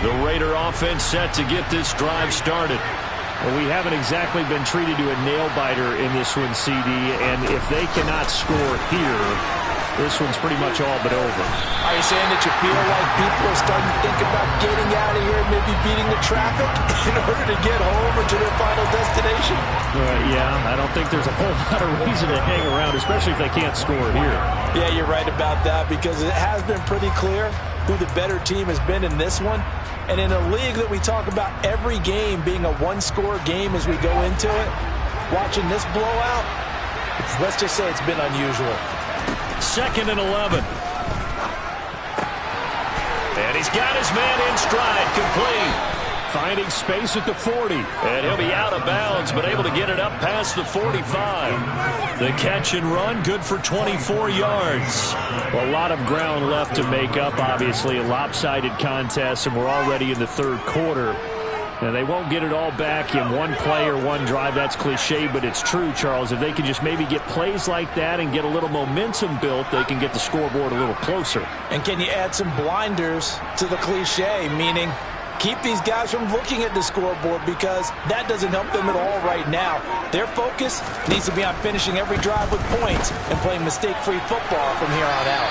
The Raider offense set to get this drive started. Well, we haven't exactly been treated to a nail-biter in this one, CD, and if they cannot score here, this one's pretty much all but over. Are you saying that you feel like people are starting to think about getting out of here, maybe beating the traffic in order to get home or to their final destination? Yeah, I don't think there's a whole lot of reason to hang around, especially if they can't score here. Yeah, you're right about that, because it has been pretty clear who the better team has been in this one. And in a league that we talk about every game being a one-score game as we go into it, watching this blowout, let's just say it's been unusual. 2nd and 11. And he's got his man in stride, complete. Finding space at the 40. And he'll be out of bounds, but able to get it up past the 45. The catch and run, good for 24 yards. Well, a lot of ground left to make up, obviously. A lopsided contest, and we're already in the third quarter. Now, they won't get it all back in one play or one drive. That's cliche, but it's true, Charles. If they can just maybe get plays like that and get a little momentum built, they can get the scoreboard a little closer. And can you add some blinders to the cliche, meaning keep these guys from looking at the scoreboard, because that doesn't help them at all right now. Their focus needs to be on finishing every drive with points and playing mistake-free football from here on out.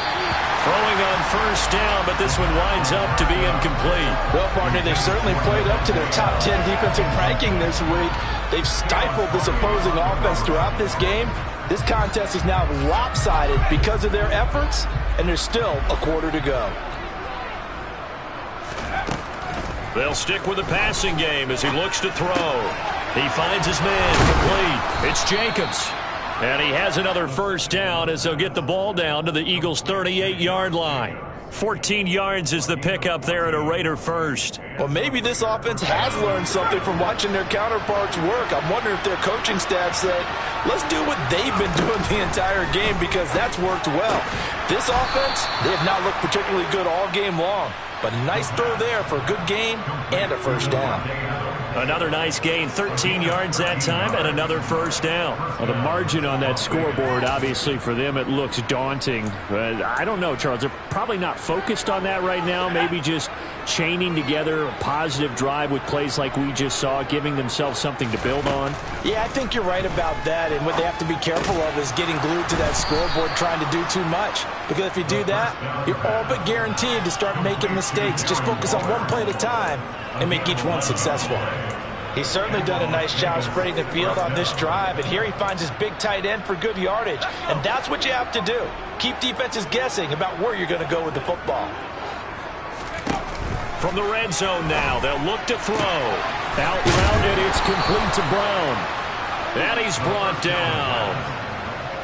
Throwing on first down, but this one winds up to be incomplete. Well, partner, they've certainly played up to their top 10 defensive ranking this week. They've stifled this opposing offense throughout this game. This contest is now lopsided because of their efforts, and there's still a quarter to go. They'll stick with the passing game as he looks to throw. He finds his man complete. It's Jacobs. And he has another first down as they'll get the ball down to the Eagles' 38-yard line. 14 yards is the pickup there at a Raider first. Well, maybe this offense has learned something from watching their counterparts work. I'm wondering if their coaching staff said, let's do what they've been doing the entire game, because that's worked well. This offense, they have not looked particularly good all game long, but a nice throw there for a good gain and a first down. Another nice gain, 13 yards that time, and another first down. Well, the margin on that scoreboard, obviously, for them, it looks daunting. But I don't know, Charles. They're probably not focused on that right now. Maybe just chaining together a positive drive with plays like we just saw, giving themselves something to build on. Yeah, I think you're right about that. And what they have to be careful of is getting glued to that scoreboard trying to do too much. Because if you do that, you're all but guaranteed to start making mistakes. Just focus on one play at a time and make each one successful. He's certainly done a nice job spreading the field on this drive, and here he finds his big tight end for good yardage. And that's what you have to do. Keep defenses guessing about where you're going to go with the football. From the red zone now, they'll look to throw. Out route, and it's complete to Brown. And he's brought down.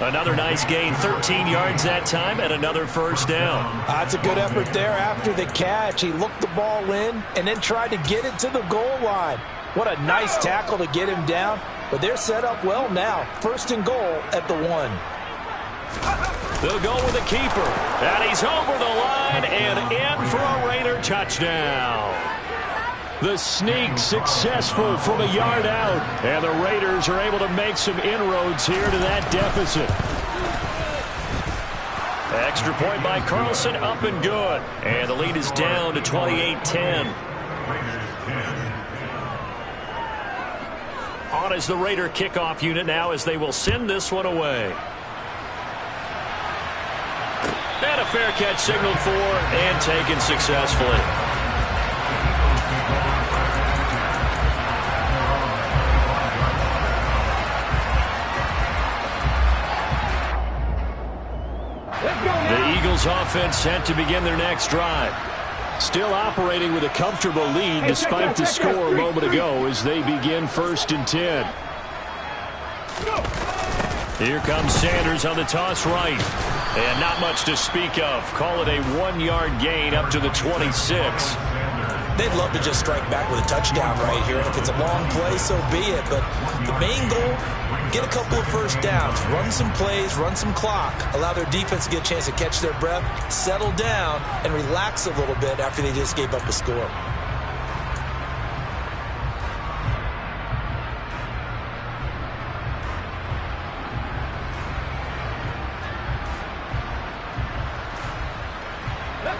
Another nice gain, 13 yards that time, and another first down. That's a good effort there after the catch. He looked the ball in and then tried to get it to the goal line. What a nice tackle to get him down. But they're set up well now. First and goal at the 1. They'll go with the keeper. And he's over the line and in for a Raider touchdown. The sneak successful from a yard out. And the Raiders are able to make some inroads here to that deficit. Extra point by Carlson, up and good. And the lead is down to 28-10. On is the Raider kickoff unit now as they will send this one away. And a fair catch signaled for and taken successfully. The Eagles offense set to begin their next drive. Still operating with a comfortable lead despite the score a moment ago as they begin 1st and 10. Here comes Sanders on the toss right. And not much to speak of. Call it a 1-yard gain up to the 26. They'd love to just strike back with a touchdown right here. And if it's a long play, so be it. But the main goal, get a couple of first downs, run some plays, run some clock, allow their defense to get a chance to catch their breath, settle down, and relax a little bit after they just gave up a score.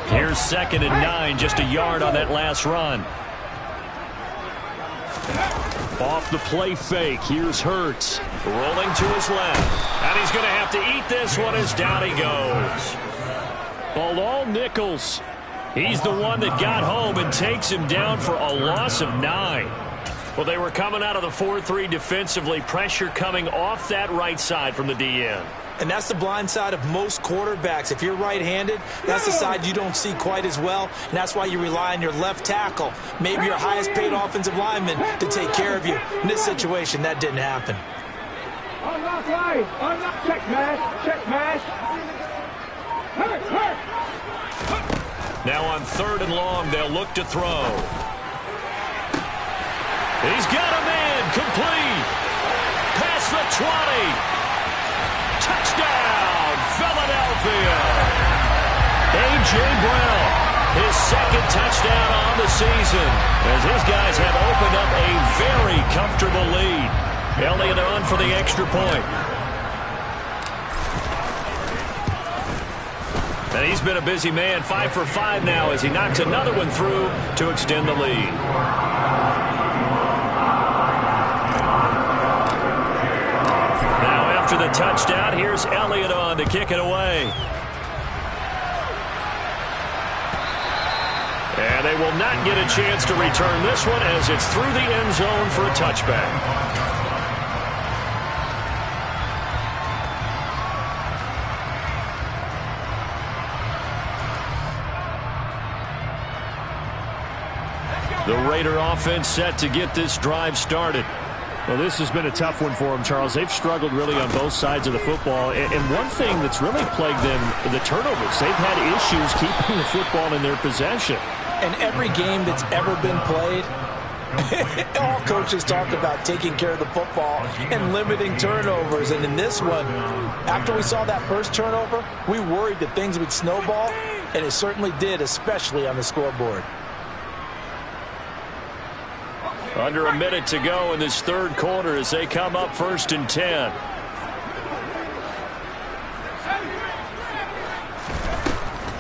Here's 2nd and 9, just a yard on that last run. Off the play fake, here's Hurts. Rolling to his left. And he's going to have to eat this one as down he goes. Bilal Nichols. He's the one that got home and takes him down for a loss of 9. Well, they were coming out of the 4-3 defensively. Pressure coming off that right side from the DN. And that's the blind side of most quarterbacks. If you're right-handed, that's the side you don't see quite as well. And that's why you rely on your left tackle, maybe your highest-paid offensive lineman, to take care of you. In this situation, that didn't happen. Unlock right. Unlock. Check mash. Check mash. Hurt. Now on 3rd and long, they'll look to throw. He's got a man. Complete. Past the 20. Touchdown, Philadelphia. A.J. Brown, his 2nd touchdown on the season, as his guys have opened up a very comfortable lead. Elliott on for the extra point. And he's been a busy man, 5 for 5 now as he knocks another one through to extend the lead. After the touchdown, here's Elliott on to kick it away. And they will not get a chance to return this one as it's through the end zone for a touchback. The Raider offense set to get this drive started. Well, this has been a tough one for them, Charles. They've struggled really on both sides of the football. And one thing that's really plagued them, the turnovers. They've had issues keeping the football in their possession. And every game that's ever been played, all coaches talk about taking care of the football and limiting turnovers. And in this one, after we saw that first turnover, we worried that things would snowball, and it certainly did, especially on the scoreboard. Under a minute to go in this third quarter as they come up 1st and 10.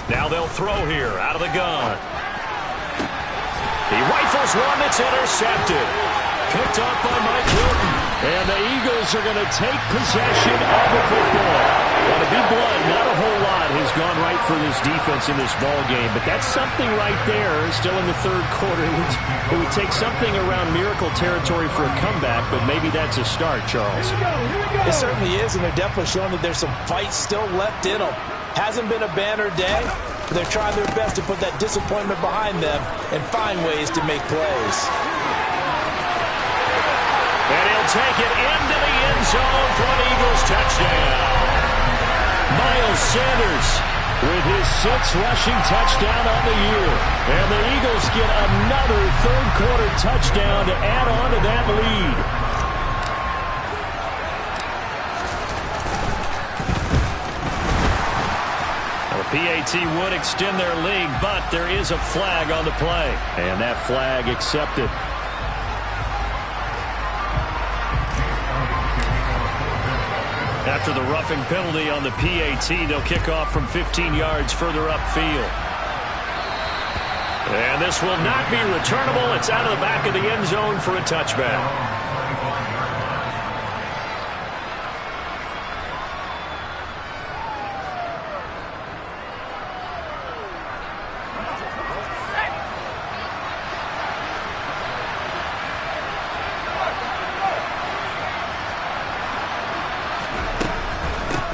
Now they'll throw here out of the gun. He rifles one that's intercepted. Picked off by Mike Hilton. And the Eagles are going to take possession of the football. Well, to be blunt, not a whole lot has gone right for this defense in this ball game, but that's something right there. Still in the third quarter. It would take something around miracle territory for a comeback, but maybe that's a start, Charles. It certainly is, and they're definitely showing that there's some fight still left in them. Hasn't been a banner day, but they're trying their best to put that disappointment behind them and find ways to make plays. And he'll take it into the end zone for an Eagles touchdown. Miles Sanders with his 6th rushing touchdown on the year. And the Eagles get another third-quarter touchdown to add on to that lead. The PAT would extend their lead, but there is a flag on the play. And that flag accepted. After the roughing penalty on the PAT, they'll kick off from 15 yards further upfield. And this will not be returnable. It's out of the back of the end zone for a touchback.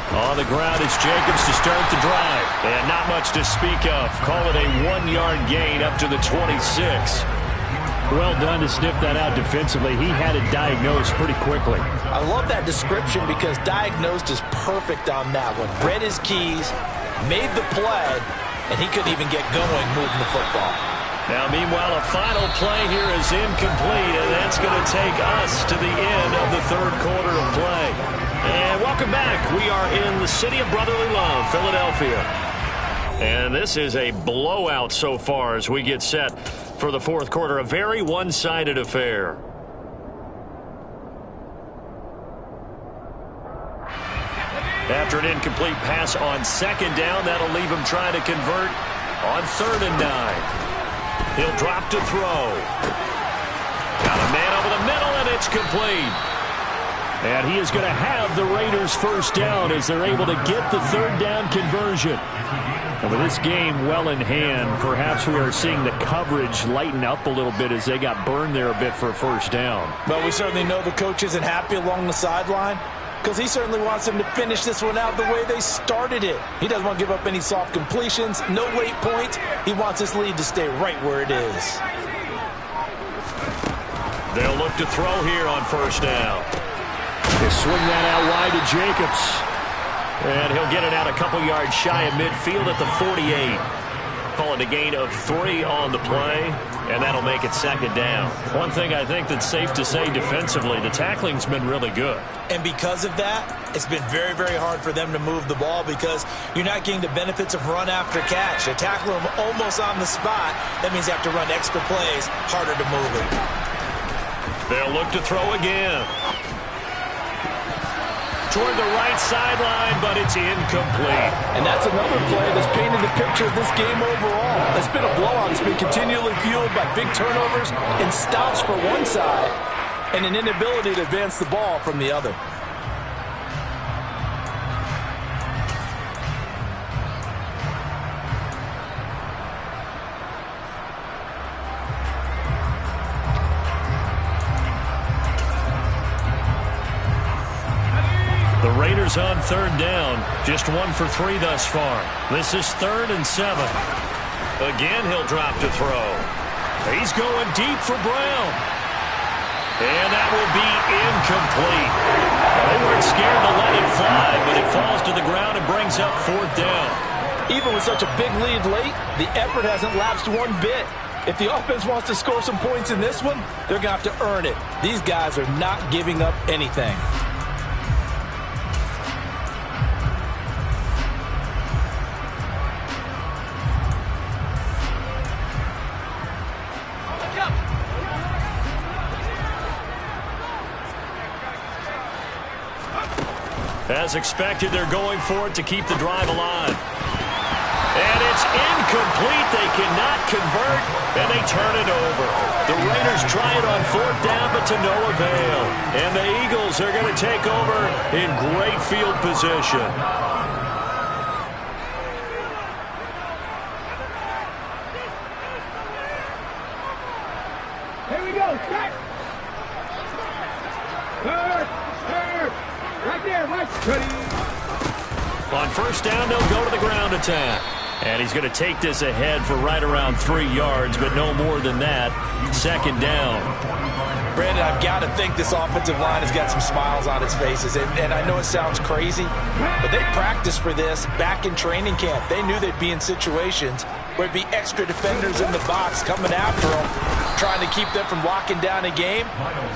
On the ground, it's Jacobs to start the drive. And not much to speak of. Call it a 1-yard gain up to the 26. Well done to sniff that out defensively. He had it diagnosed pretty quickly. I love that description because diagnosed is perfect on that one. Read his keys, made the play, and he couldn't even get going moving the football. Now, meanwhile, a final play here is incomplete, and that's going to take us to the end of the third quarter of play. And welcome back. We are in the city of brotherly love, Philadelphia. And this is a blowout so far as we get set for the fourth quarter. A very one-sided affair. After an incomplete pass on 2nd down, that'll leave him trying to convert on 3rd and 9. He'll drop to throw. Got a man over the middle, and it's complete. And he is going to have the Raiders first down as they're able to get the 3rd down conversion. And with this game well in hand, perhaps we are seeing the coverage lighten up a little bit as they got burned there a bit for a first down. Well, we certainly know the coach isn't happy along the sideline because he certainly wants them to finish this one out the way they started it. He doesn't want to give up any soft completions, no late points. He wants his lead to stay right where it is. They'll look to throw here on 1st down. They swing that out wide to Jacobs. And he'll get it out a couple yards shy of midfield at the 48. Call it a gain of 3 on the play, and that'll make it 2nd down. One thing I think that's safe to say defensively, the tackling's been really good. And because of that, it's been very, very hard for them to move the ball because you're not getting the benefits of run after catch. You tackle them almost on the spot. That means you have to run extra plays, harder to move it. They'll look to throw again. Toward the right sideline, but it's incomplete. And that's another play that's painted the picture of this game overall. It's been a blowout. It's been continually fueled by big turnovers and stops for one side and an inability to advance the ball from the other. The Raiders on 3rd down. Just 1 for 3 thus far. This is 3rd and 7. Again, he'll drop to throw. He's going deep for Brown. And that will be incomplete. They weren't scared to let it fly, but it falls to the ground and brings up 4th down. Even with such a big lead late, the effort hasn't lapsed one bit. If the offense wants to score some points in this one, they're going to have to earn it. These guys are not giving up anything. As expected, they're going for it to keep the drive alive. And it's incomplete. They cannot convert, and they turn it over. The Raiders try it on 4th down, but to no avail. And the Eagles are going to take over in great field position. Here we go. Strike. Third. Right there, right. Ready. On 1st down, they'll go to the ground attack. And he's going to take this ahead for right around 3 yards, but no more than that. 2nd down. Brandon, I've got to think this offensive line has got some smiles on its faces. And I know it sounds crazy, but they practiced for this back in training camp. They knew they'd be in situations where it'd be extra defenders in the box coming after them, trying to keep them from locking down a game.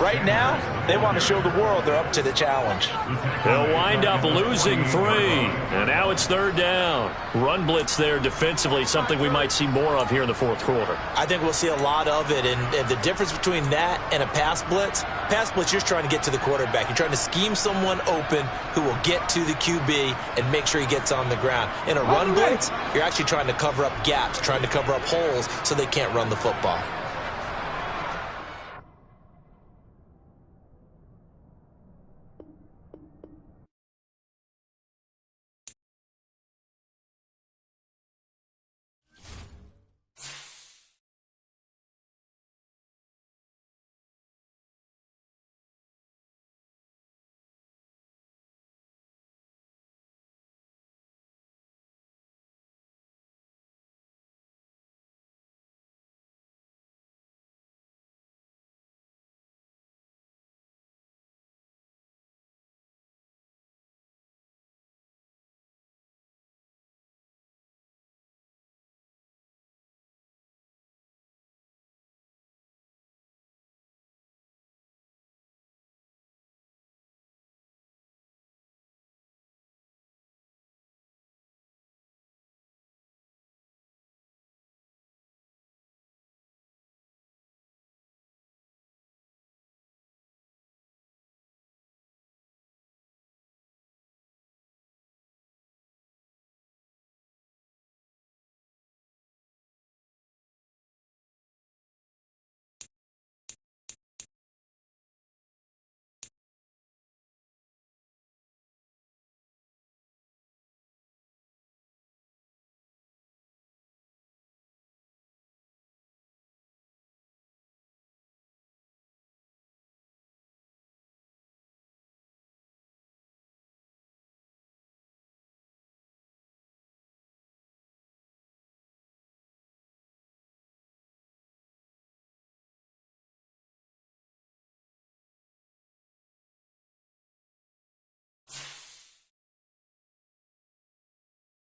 Right now, they want to show the world they're up to the challenge. They'll wind up losing 3. And now it's 3rd down. Run blitz there defensively, something we might see more of here in the 4th quarter. I think we'll see a lot of it. And the difference between that and a pass blitz, you're just trying to get to the quarterback. You're trying to scheme someone open who will get to the QB and make sure he gets on the ground. In a run blitz, you're actually trying to cover up gaps, trying to cover up holes so they can't run the football.